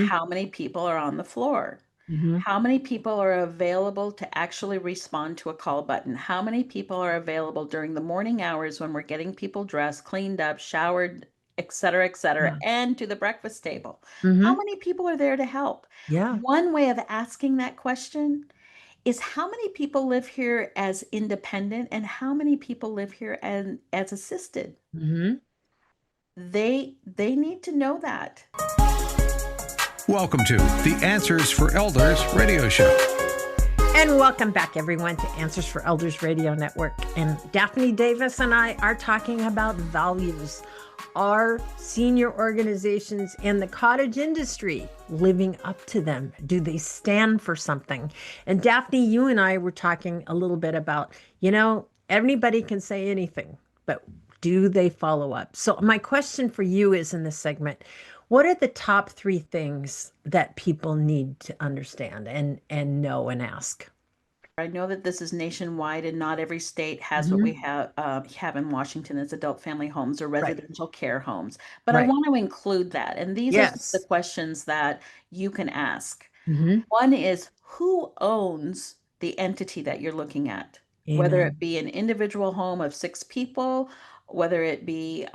How many people are on the floor? hmm How many people are available to actually respond to a call button? How many people are available during the morning hours when we're getting people dressed, cleaned up, showered, et cetera, Yeah. and to the breakfast table? How hmm many people are there to help? Yeah. One way of asking that question is how many people live here as independent and how many people live here as assisted? hmm They need to know that. Welcome to the Answers for Elders radio show. And welcome back, everyone, to Answers for Elders Radio Network. And Daphne Davis and I are talking about values. Are senior organizations in the cottage industry living up to them? Do they stand for something? And Daphne, you and I were talking a little bit about, anybody can say anything, but do they follow up? So my question for you is in this segment, what are the top three things that people need to understand and know and ask? I know that this is nationwide and not every state has what we Mhm. have in Washington as adult family homes or Right, residential care homes. But I right. want to include that. And these are some of the Yes. questions that you can ask. hmm One is who owns the entity that you're looking at? Whether it Amen. be an individual home of 6 people, whether it be,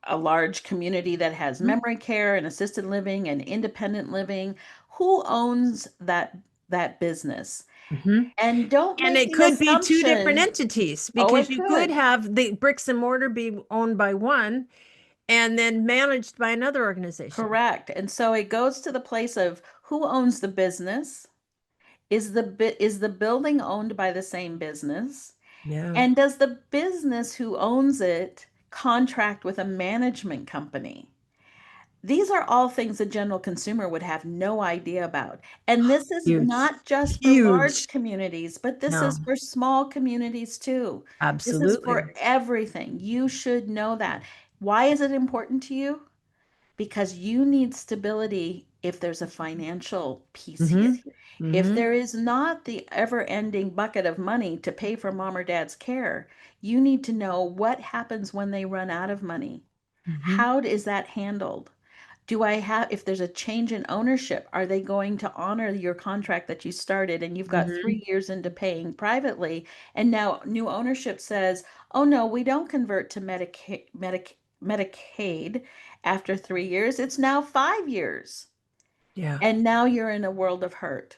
a large community that has Mhm. memory care and assisted living and independent living, who owns that business? Mhm. And don't And make it the could be two different assumption, entities oh, because it you could could. have the bricks and mortar be owned by one and then managed by another organization. Correct. And so it goes to the place of who owns the business? Is the building owned by the same business? Yeah. And does the business who owns it contract with a management company? These are all things a general consumer would have no idea about. And this is Huge. not just for large Huge. communities, but this No, is for small communities too. This is absolutely. for everything. You should know that. Why is it important to you? Because you need stability if there's a financial piece here. hmm If hmm there is not the ever-ending bucket of money to pay for mom or dad's care, you need to know what happens when they run out of money. hmm How is that handled? Do I have, if there's a change in ownership, are they going to honor your contract that you started and you've got hmm 3 years into paying privately, and now new ownership says, oh no, we don't convert to Medicaid after 3 years. It's now 5 years. Yeah. And now you're in a world of hurt.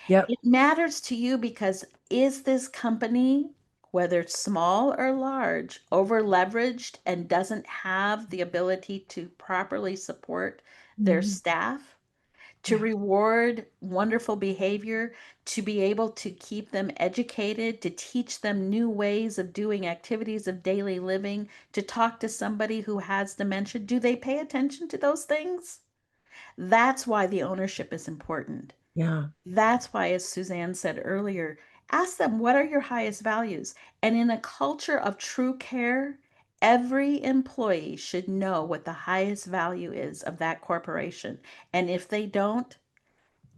Yep. It matters to you because is this company, whether it's small or large, over leveraged and doesn't have the ability to properly support their Mhm. staff, to Yeah. reward wonderful behavior, to be able to keep them educated, to teach them new ways of doing activities of daily living, to talk to somebody who has dementia? Do they pay attention to those things? That's why the ownership is important. Yeah. That's why, as Suzanne said earlier, ask them what are your highest values? And in a culture of true care, every employee should know what the highest value is of that corporation. And if they don't,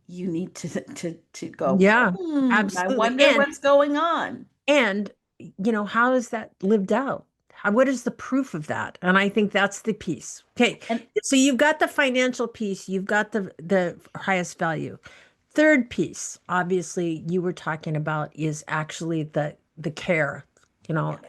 you need to go, Yeah. I Absolutely. wonder what's going on. And how is that lived out? What is the proof of that? And I think that's the piece. Okay, And so you've got the financial piece, you've got the highest value. Third piece, obviously, you were talking about is actually the care,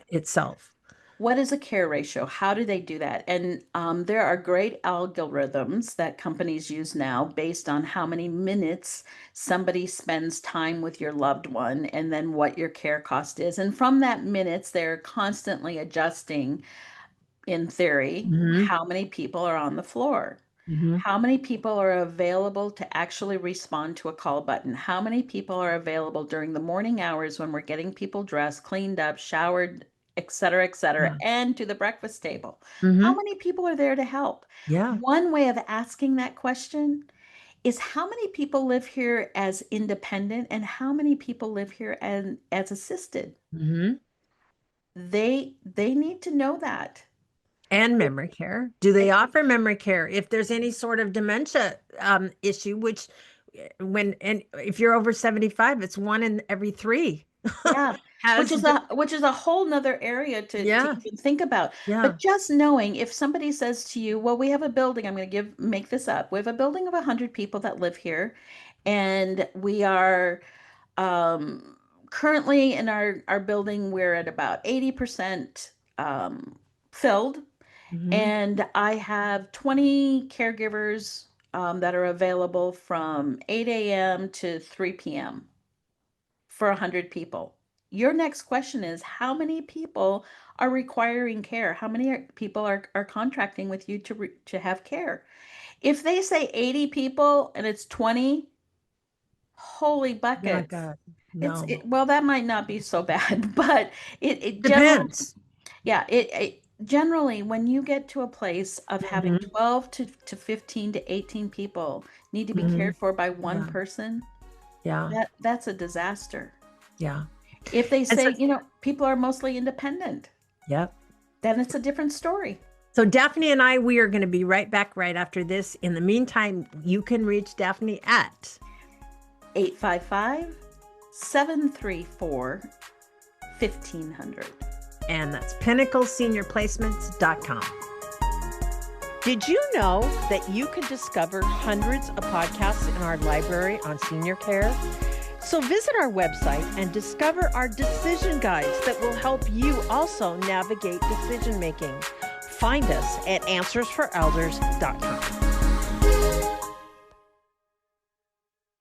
itself. what is a care ratio? How do they do that? And there are great algorithms that companies use now based on how many minutes somebody spends time with your loved one and then what your care cost is. And from that minutes, they're constantly adjusting, in theory, hmm how many people are on the floor. hmm How many people are available to actually respond to a call button? How many people are available during the morning hours when we're getting people dressed, cleaned up, showered, et cetera, Yeah. and to the breakfast table? How hmm many people are there to help? Yeah. One way of asking that question is how many people live here as independent and how many people live here as assisted? hmm They need to know that. And memory care. Do they offer memory care if there's any sort of dementia issue, which when and if you're over 75, it's one in every three. Yeah, has, which is a whole nother area to yeah, even think about. yeah. But just knowing if somebody says to you, "Well, we have a building," I'm going to make this up. We have a building of 100 people that live here, and we are um, currently in our building, we're at about 80% filled, Hmm. and I have 20 caregivers that are available from 8 a.m. to 3 p.m. for 100 people. Your next question is how many people are requiring care? How many people are contracting with you to have care? If they say 80 people and it's 20, holy My buckets. God, no. Well, that might not be so bad, but it generally, Depends. yeah, it generally when you get to a place of having Hmm. 12 to 15 to 18 people need to be Hmm. cared for by one Yeah, person, yeah, that's a disaster. yeah. If they And so, say, people are mostly independent, yep. then it's a different story. So Daphne and I, we are going to be right back right after this. In the meantime, you can reach Daphne at 855-734-1500. and that's pinnacleseniorplacements.com. Did you know that you can discover hundreds of podcasts in our library on senior care? So visit our website and discover our decision guides that will help you also navigate decision making. Find us at answersforelders.com.